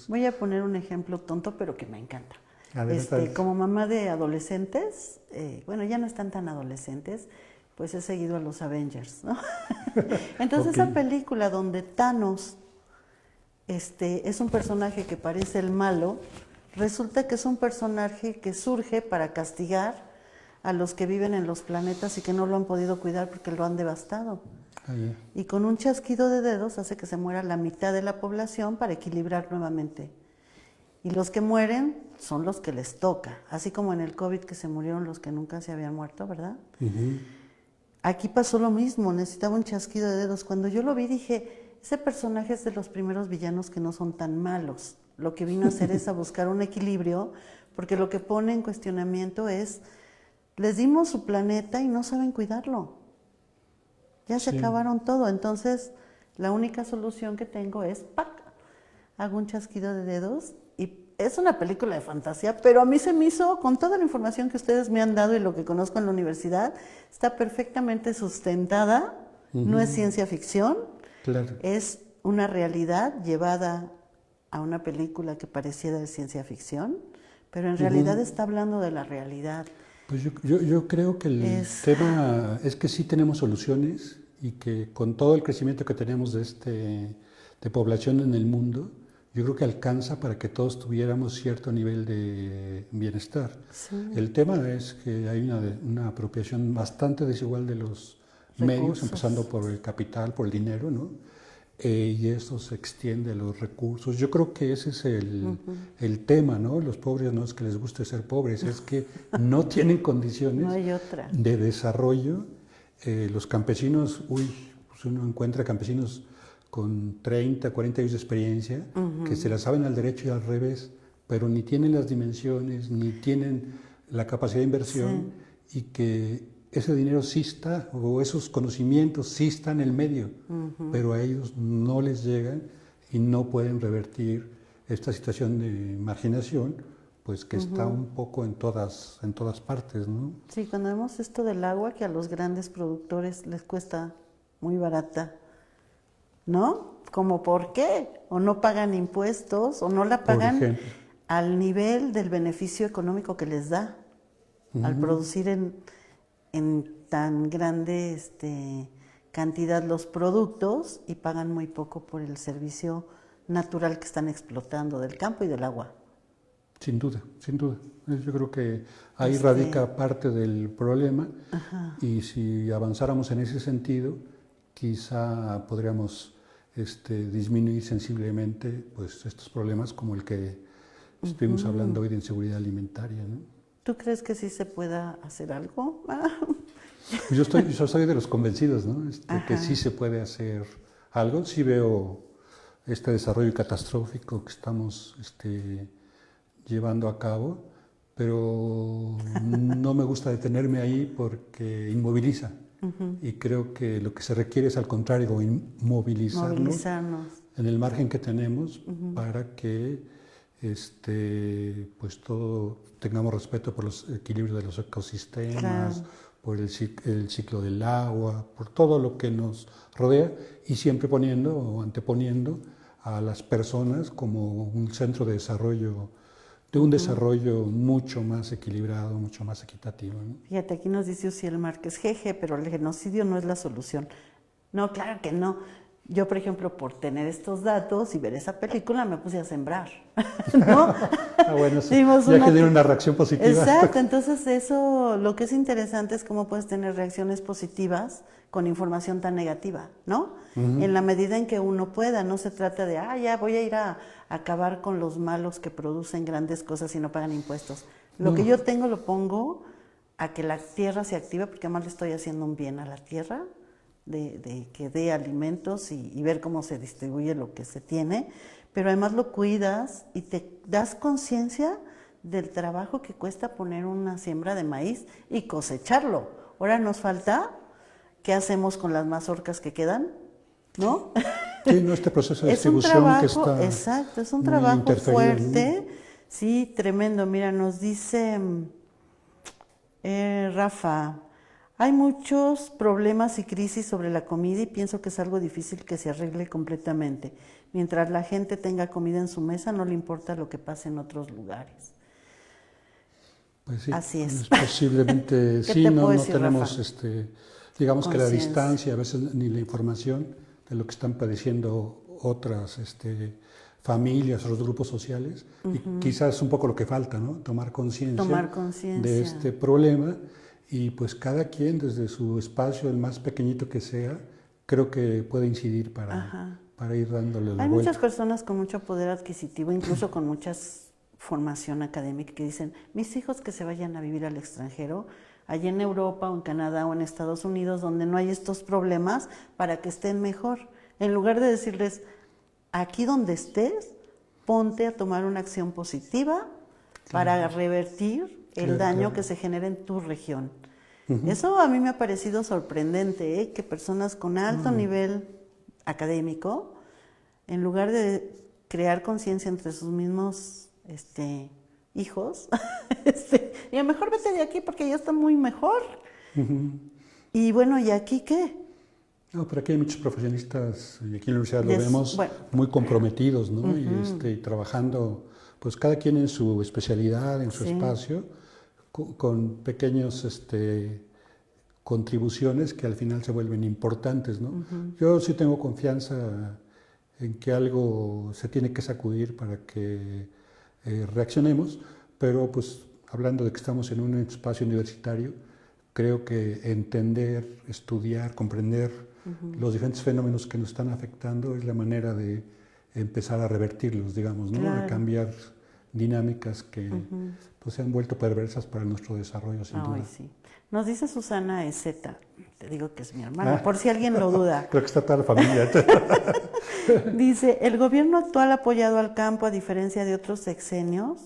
Voy a poner un ejemplo tonto, pero que me encanta. Adelante. Como mamá de adolescentes, bueno, ya no están tan adolescentes, pues he seguido a los Avengers, ¿no? Entonces esa película donde Thanos es un personaje que parece el malo, resulta que es un personaje que surge para castigar a los que viven en los planetas y que no lo han podido cuidar porque lo han devastado. Y con un chasquido de dedos hace que se muera la mitad de la población para equilibrar nuevamente. Y los que mueren son los que les toca, así como en el COVID que se murieron los que nunca se habían muerto, ¿verdad? Aquí pasó lo mismo, necesitaba un chasquido de dedos. Cuando yo lo vi dije, ese personaje es de los primeros villanos que no son tan malos. Lo que vino a hacer es a buscar un equilibrio, porque lo que pone en cuestionamiento es, les dimos su planeta y no saben cuidarlo. Ya se acabaron todo, entonces la única solución que tengo es, ¡pac!, hago un chasquido de dedos. Y es una película de fantasía, pero a mí se me hizo, con toda la información que ustedes me han dado y lo que conozco en la universidad, está perfectamente sustentada, no es ciencia ficción, es una realidad llevada a una película que pareciera de ciencia ficción, pero en realidad está hablando de la realidad. Pues yo creo que el tema es que sí tenemos soluciones y que con todo el crecimiento que tenemos de población en el mundo, yo creo que alcanza para que todos tuviéramos cierto nivel de bienestar. El tema es que hay una apropiación bastante desigual de los medios, empezando por el capital, por el dinero, ¿no? Y esto se extiende a los recursos. Yo creo que ese es el tema, ¿no? Los pobres no es que les guste ser pobres, es que no tienen condiciones de desarrollo. Los campesinos, pues uno encuentra campesinos con 30, 40 años de experiencia, que se la saben al derecho y al revés, pero ni tienen las dimensiones, ni tienen la capacidad de inversión, y que ese dinero sí está, o esos conocimientos sí están en el medio, pero a ellos no les llegan y no pueden revertir esta situación de marginación, pues que está un poco en todas partes, ¿no? Sí, cuando vemos esto del agua, que a los grandes productores les cuesta muy barata, ¿no? ¿Cómo por qué? O no pagan impuestos, o no la pagan al nivel del beneficio económico que les da al producir en tan grande cantidad los productos, y pagan muy poco por el servicio natural que están explotando del campo y del agua. Sin duda, sin duda. Yo creo que ahí radica parte del problema, y si avanzáramos en ese sentido, quizá podríamos disminuir sensiblemente pues, estos problemas como el que estuvimos hablando hoy de inseguridad alimentaria, ¿no? ¿Tú crees que sí se pueda hacer algo? Yo soy de los convencidos, ¿no? Que sí se puede hacer algo. Sí veo este desarrollo catastrófico que estamos llevando a cabo, pero no me gusta detenerme ahí porque inmoviliza. Y creo que lo que se requiere es, al contrario, movilizarnos en el margen que tenemos para que pues todo tengamos respeto por los equilibrios de los ecosistemas, por el ciclo del agua, por todo lo que nos rodea, y siempre poniendo o anteponiendo a las personas como un centro de desarrollo, de un desarrollo mucho más equilibrado, mucho más equitativo, ¿no? Fíjate, aquí nos dice Uciel Márquez, jeje, pero el genocidio no es la solución. No, claro que no. Yo, por ejemplo, por tener estos datos y ver esa película, me puse a sembrar, ¿no? Bueno, sí, ya genera una reacción positiva. Exacto, entonces eso, lo que es interesante es cómo puedes tener reacciones positivas con información tan negativa, ¿no? En la medida en que uno pueda, no se trata de, ya voy a ir a acabar con los malos que producen grandes cosas y no pagan impuestos. Lo que yo tengo lo pongo a que la tierra se active, porque además le estoy haciendo un bien a la tierra, de que dé alimentos y ver cómo se distribuye lo que se tiene, pero además lo cuidas y te das conciencia del trabajo que cuesta poner una siembra de maíz y cosecharlo. Ahora nos falta, ¿qué hacemos con las mazorcas que quedan? ¿No? Sí, no, este proceso de distribución que está exacto, es un trabajo fuerte, ¿no? Sí, tremendo. Mira, nos dice Rafa, hay muchos problemas y crisis sobre la comida y pienso que es algo difícil que se arregle completamente. Mientras la gente tenga comida en su mesa, no le importa lo que pase en otros lugares. Pues sí, así es. Posiblemente sí, no tenemos, digamos que la Conciencia. distancia, a veces ni la información de lo que están padeciendo otras familias, otros grupos sociales, y quizás es un poco lo que falta, ¿no? Tomar conciencia de este problema. Y pues cada quien desde su espacio, el más pequeñito que sea, creo que puede incidir para ir dándole la vuelta. Hay muchas personas con mucho poder adquisitivo, incluso con muchas formación académica que dicen, mis hijos que se vayan a vivir al extranjero, allá en Europa o en Canadá o en Estados Unidos, donde no hay estos problemas, para que estén mejor. En lugar de decirles, aquí donde estés, ponte a tomar una acción positiva para revertir el daño que se genera en tu región. Eso a mí me ha parecido sorprendente, que personas con alto nivel académico, en lugar de crear conciencia entre sus mismos hijos, y a lo mejor vete de aquí porque ya está muy mejor. Y bueno, ¿y aquí qué? No, pero aquí hay muchos profesionistas, y aquí en la universidad lo vemos, muy comprometidos, ¿no? Y trabajando, pues cada quien en su especialidad, en su espacio, con pequeños contribuciones que al final se vuelven importantes, ¿no? Yo sí tengo confianza en que algo se tiene que sacudir para que reaccionemos, pero pues hablando de que estamos en un espacio universitario, creo que entender, estudiar, comprender los diferentes fenómenos que nos están afectando es la manera de empezar a revertirlos, digamos, ¿no? A cambiar dinámicas que pues, se han vuelto perversas para nuestro desarrollo, sin duda. Sí. Nos dice Susana Ezeta, te digo que es mi hermana, por si alguien lo duda. Creo que está toda la familia. Dice, ¿el gobierno actual ha apoyado al campo a diferencia de otros sexenios?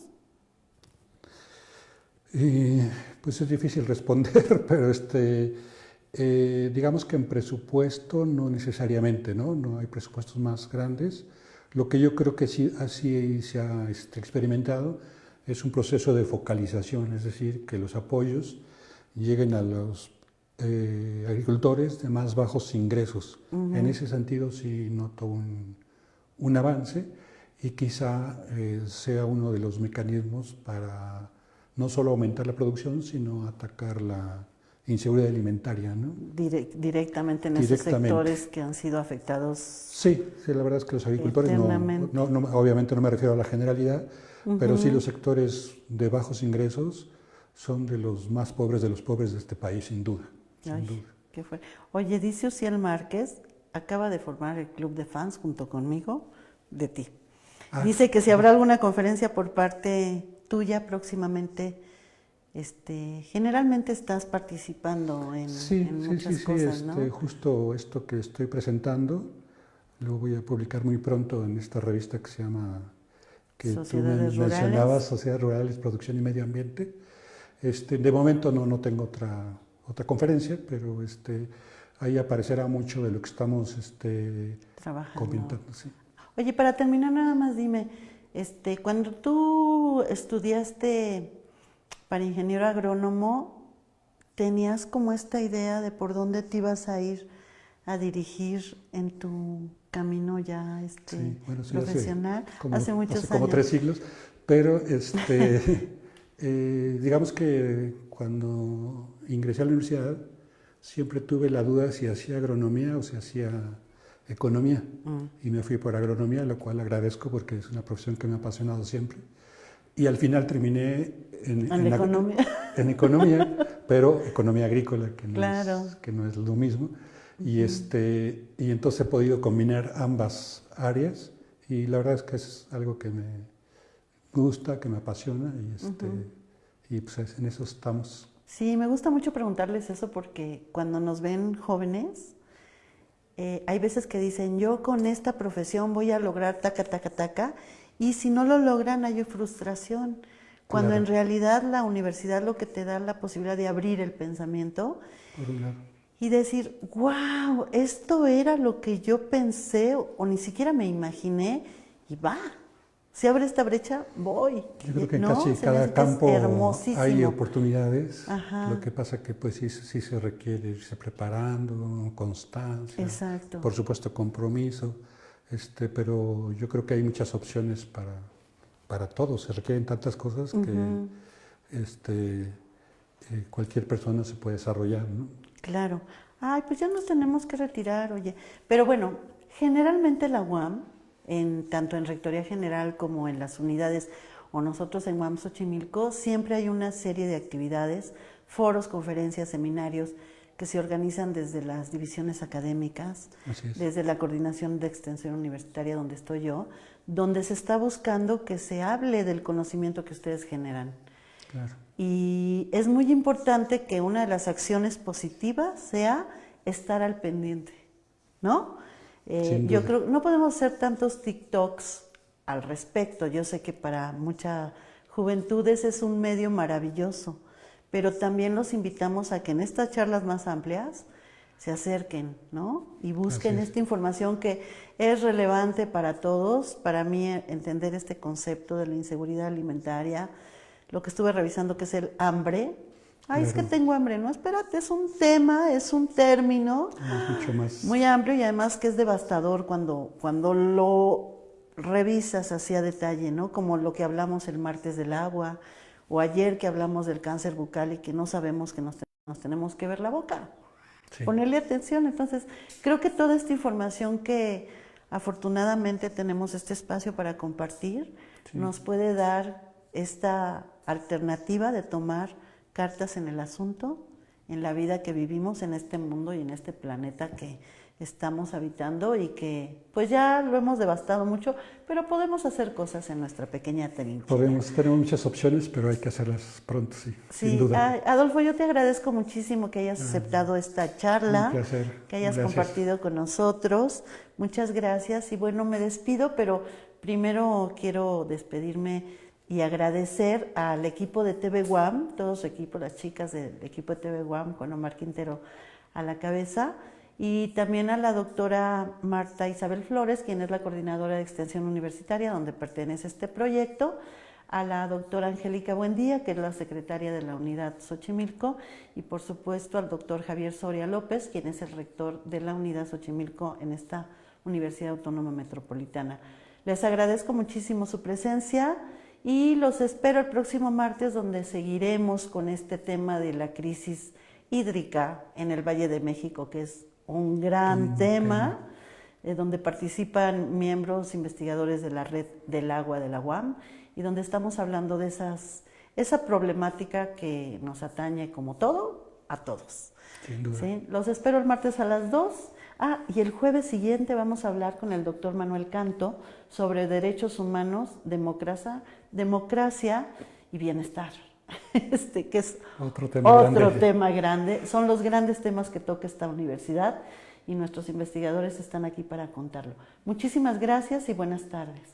Pues es difícil responder, pero digamos que en presupuesto no necesariamente, ¿no? No hay presupuestos más grandes. Lo que yo creo que sí así se ha experimentado es un proceso de focalización, es decir, que los apoyos lleguen a los agricultores de más bajos ingresos. En ese sentido sí noto un avance y quizá sea uno de los mecanismos para no solo aumentar la producción, sino atacar la inseguridad alimentaria, ¿no? Directamente en esos sectores que han sido afectados. Sí, la verdad es que los agricultores, obviamente no me refiero a la generalidad, pero sí los sectores de bajos ingresos son de los más pobres de los pobres de este país, sin duda. ¿Qué fue? Oye, dice Uciel Márquez, acaba de formar el club de fans junto conmigo de ti. Dice que si habrá alguna conferencia por parte tuya próximamente. Generalmente estás participando en muchas cosas, ¿no? Justo esto que estoy presentando lo voy a publicar muy pronto en esta revista que se llama, que tú mencionabas, Sociedades Rurales, Producción y Medio Ambiente. De momento no tengo otra conferencia, pero ahí aparecerá mucho de lo que estamos trabajando. Comentando. Sí. Oye, para terminar nada más dime, cuando tú estudiaste para ingeniero agrónomo, ¿tenías como esta idea de por dónde te ibas a ir a dirigir en tu camino ya profesional? Hace muchos años. Como 3 siglos, pero digamos que cuando ingresé a la universidad siempre tuve la duda si hacía agronomía o si hacía economía, y me fui por agronomía, lo cual agradezco porque es una profesión que me ha apasionado siempre. Y al final terminé en economía, pero economía agrícola, que no es lo mismo. Y entonces he podido combinar ambas áreas, y la verdad es que es algo que me gusta, que me apasiona, y pues en eso estamos. Sí, me gusta mucho preguntarles eso porque cuando nos ven jóvenes, hay veces que dicen, yo con esta profesión voy a lograr taca, y si no lo logran hay frustración, cuando en realidad la universidad lo que te da es la posibilidad de abrir el pensamiento y decir, wow, esto era lo que yo pensé o ni siquiera me imaginé, y se abre esta brecha, voy. Yo creo que en casi cada campo hay oportunidades. Lo que pasa que pues sí se requiere irse preparando, constancia, exacto, por supuesto compromiso, pero yo creo que hay muchas opciones para todos. Se requieren tantas cosas que cualquier persona se puede desarrollar, ¿no? Claro. Ay, pues ya nos tenemos que retirar, oye. Pero bueno, generalmente la UAM, tanto en Rectoría General como en las unidades, o nosotros en UAM Xochimilco, siempre hay una serie de actividades, foros, conferencias, seminarios, que se organizan desde las divisiones académicas, desde la Coordinación de Extensión Universitaria donde estoy yo, donde se está buscando que se hable del conocimiento que ustedes generan. Claro. Y es muy importante que una de las acciones positivas sea estar al pendiente, ¿no? Yo creo que no podemos hacer tantos TikToks al respecto. Yo sé que para mucha juventud ese es un medio maravilloso, pero también los invitamos a que en estas charlas más amplias se acerquen, ¿no? Y busquen esta información que es relevante para todos. Para mí, entender este concepto de la inseguridad alimentaria, lo que estuve revisando que es el hambre. Ay, es que tengo hambre. No, espérate, es un tema, es un término mucho más muy amplio y además que es devastador cuando lo revisas así a detalle, ¿no? Como lo que hablamos el martes del agua o ayer que hablamos del cáncer bucal y que no sabemos que nos tenemos que ver la boca. Sí. Ponerle atención. Entonces, creo que toda esta información que afortunadamente tenemos este espacio para compartir nos puede dar esta alternativa de tomar cartas en el asunto, en la vida que vivimos en este mundo y en este planeta que estamos habitando y que pues ya lo hemos devastado mucho, pero podemos hacer cosas en nuestra pequeña trinchera. Tenemos muchas opciones, pero hay que hacerlas pronto, sí, sin duda. Adolfo, yo te agradezco muchísimo que hayas aceptado esta charla, un placer. Que hayas compartido con nosotros. Muchas gracias y bueno, me despido, pero primero quiero despedirme y agradecer al equipo de TV UAM, todo su equipo, las chicas del equipo de TV UAM, con Omar Quintero a la cabeza, y también a la doctora Marta Isabel Flores, quien es la coordinadora de extensión universitaria, donde pertenece este proyecto, a la doctora Angélica Buendía, que es la secretaria de la unidad Xochimilco, y por supuesto al doctor Javier Soria López, quien es el rector de la unidad Xochimilco en esta Universidad Autónoma Metropolitana. Les agradezco muchísimo su presencia y los espero el próximo martes, donde seguiremos con este tema de la crisis hídrica en el Valle de México, que es un gran tema, donde participan miembros investigadores de la Red del Agua de la UAM y donde estamos hablando de esa problemática que nos atañe como todo a todos. Sin duda. ¿Sí? Los espero el martes a las 2. Y el jueves siguiente vamos a hablar con el doctor Manuel Canto sobre derechos humanos, democracia y bienestar. Que es otro tema grande. Son los grandes temas que toca esta universidad y nuestros investigadores están aquí para contarlo. Muchísimas gracias y buenas tardes.